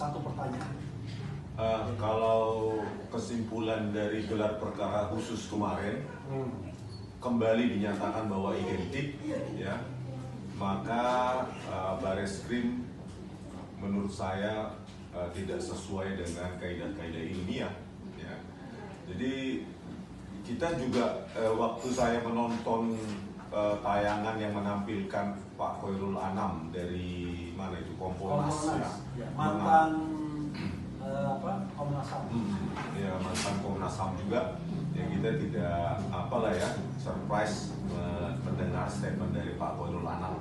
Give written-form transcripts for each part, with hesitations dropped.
satu pertanyaan. Kalau kesimpulan dari gelar perkara khusus kemarin kembali dinyatakan bahwa identik, ya, maka Bareskrim menurut saya tidak sesuai dengan kaidah-kaidah ilmiah, ya. Jadi kita juga waktu saya menonton tayangan yang menampilkan Pak Khairul Anam dari mana itu, Kompolnas, ya, mantan Komnas HAM. Ya, mantan Komnas HAM juga. Ya, kita tidak apalah ya, surprise mendengar statement dari Pak Khairul Anam.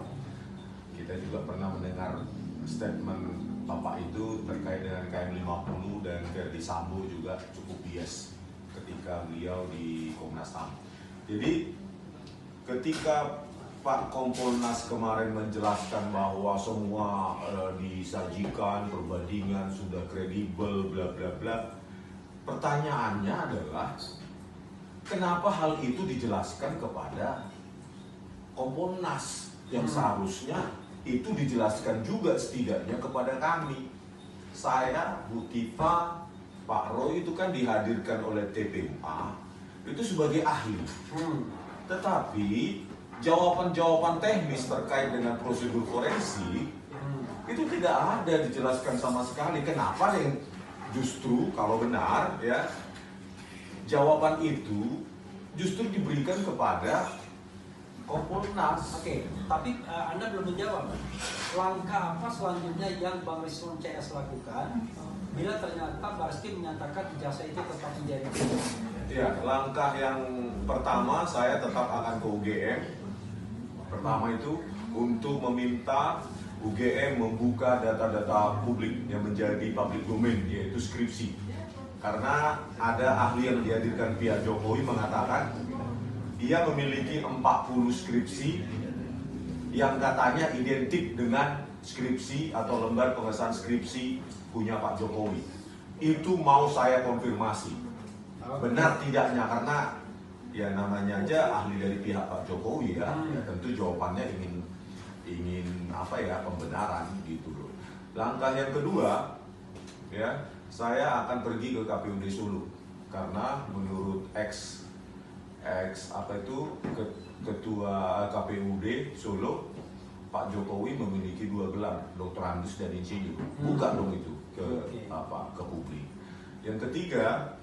Kita juga pernah mendengar statement Bapak itu terkait dengan KM50 dan Verdi Sambo juga cukup bias ketika beliau di Komnas HAM. Jadi ketika Pak Kompolnas kemarin menjelaskan bahwa semua disajikan, perbandingan sudah kredibel, bla bla bla. Pertanyaannya adalah, kenapa hal itu dijelaskan kepada Kompolnas yang seharusnya itu dijelaskan juga setidaknya kepada kami. Saya, Bu Tifa, Pak Roy itu kan dihadirkan oleh TPUA itu sebagai ahli. Tetapi jawaban-jawaban teknis terkait dengan prosedur forensik itu tidak ada dijelaskan sama sekali. Kenapa yang justru kalau benar ya jawaban itu justru diberikan kepada Kompolnas. Oke, tapi Anda belum menjawab. Langkah apa selanjutnya yang Bang Rizwan CS lakukan bila ternyata Bareskrim menyatakan ijazah itu tetap menjadi? Ya, langkah yang pertama saya tetap akan ke UGM. Pertama itu untuk meminta UGM membuka data-data publik yang menjadi public domain, yaitu skripsi. Karena ada ahli yang dihadirkan pihak Jokowi mengatakan ia memiliki 40 skripsi yang katanya identik dengan skripsi atau lembar pengesahan skripsi punya Pak Jokowi. Itu mau saya konfirmasi. Benar tidaknya, karena ya namanya aja ahli dari pihak Pak Jokowi ya, ya tentu jawabannya ingin apa ya, pembenaran gitu loh. Langkah yang kedua ya, saya akan pergi ke KPUD Solo karena menurut ketua KPUD Solo, Pak Jokowi memiliki 2 gelar, doktorandus dan insinyur. Buka dong itu ke publik. Yang ketiga,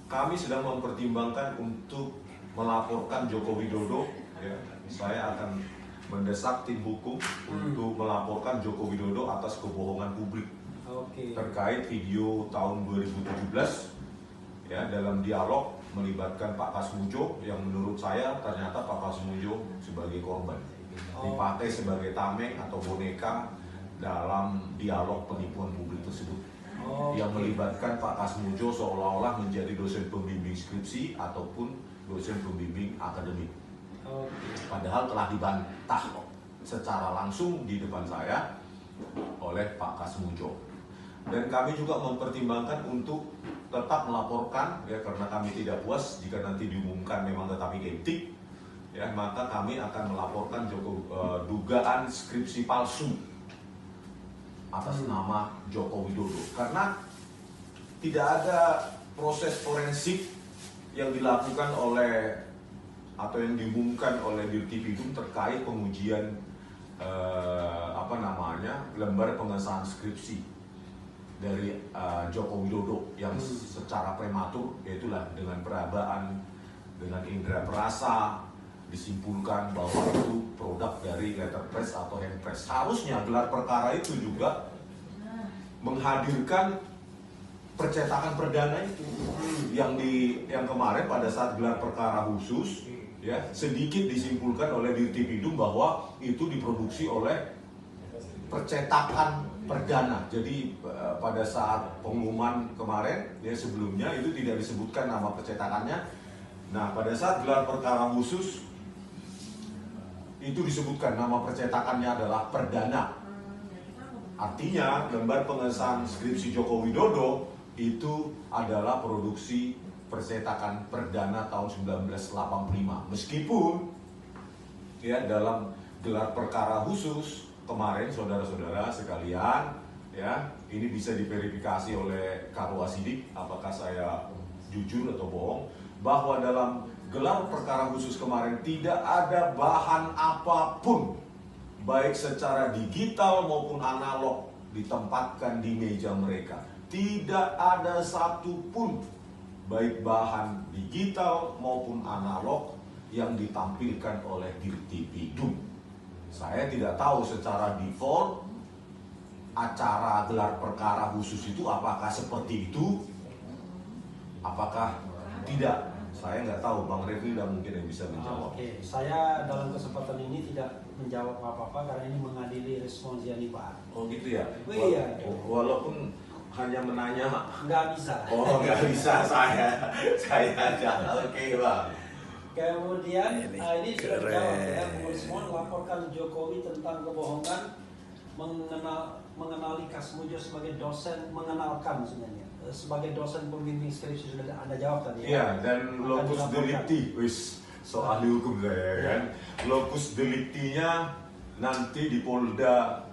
kami sedang mempertimbangkan untuk melaporkan Joko Widodo. Ya, saya akan mendesak tim hukum untuk melaporkan Joko Widodo atas kebohongan publik terkait video tahun 2017 ya, dalam dialog melibatkan Pak Kasmujo yang menurut saya ternyata Pak Kasmujo sebagai korban dipakai sebagai tameng atau boneka dalam dialog penipuan publik tersebut. Yang melibatkan Pak Kasmujo seolah-olah menjadi dosen pembimbing skripsi ataupun dosen pembimbing akademik. Padahal telah dibantah secara langsung di depan saya oleh Pak Kasmujo. Dan kami juga mempertimbangkan untuk tetap melaporkan ya, karena kami tidak puas jika nanti diumumkan memang tetap identik ya, maka kami akan melaporkan dugaan skripsi palsu atas nama Joko Widodo, karena tidak ada proses forensik yang dilakukan oleh atau yang diumumkan oleh Dirtipidum terkait pengujian lembar pengesahan skripsi dari Joko Widodo yang secara prematur, yaitulah dengan perabaan, dengan indera perasa disimpulkan bahwa itu produk dari letterpress atau handpress. Harusnya gelar perkara itu juga menghadirkan percetakan perdana itu yang kemarin pada saat gelar perkara khusus ya, sedikit disimpulkan oleh Dirtipidum bahwa itu diproduksi oleh percetakan perdana. Jadi pada saat pengumuman kemarin ya, sebelumnya itu tidak disebutkan nama percetakannya. Nah, pada saat gelar perkara khusus itu disebutkan nama percetakannya adalah perdana. Artinya lembar pengesahan skripsi Joko Widodo itu adalah produksi percetakan perdana tahun 1985. Meskipun ya dalam gelar perkara khusus kemarin saudara-saudara sekalian ya, ini bisa diverifikasi oleh Karo Asidik apakah saya jujur atau bohong, bahwa dalam gelar perkara khusus kemarin tidak ada bahan apapun baik secara digital maupun analog ditempatkan di meja mereka. Tidak ada satupun baik bahan digital maupun analog yang ditampilkan oleh Dirtipidum. Saya tidak tahu secara default acara gelar perkara khusus itu apakah seperti itu, apakah tidak. Saya nggak tahu, Bang Refli tidak mungkin yang bisa menjawab. Oke, saya dalam kesempatan ini tidak menjawab apa-apa karena ini mengadili responsi Pak. Oh gitu ya? Oh, iya. Walaupun hanya menanya. Nggak bisa. Oh nggak bisa saya aja. Oke Bang. Kemudian ini sudah dijawab ya, Bu Rismon laporkan Jokowi tentang kebohongan mengenali Kasmujo sebagai dosen, mengenalkan sebenarnya sebagai dosen pembimbing skripsi, sudah Anda jawab tadi ya. Iya, dan locus delicti, so ahli hukum saya kan. Locus delictinya nanti di Polda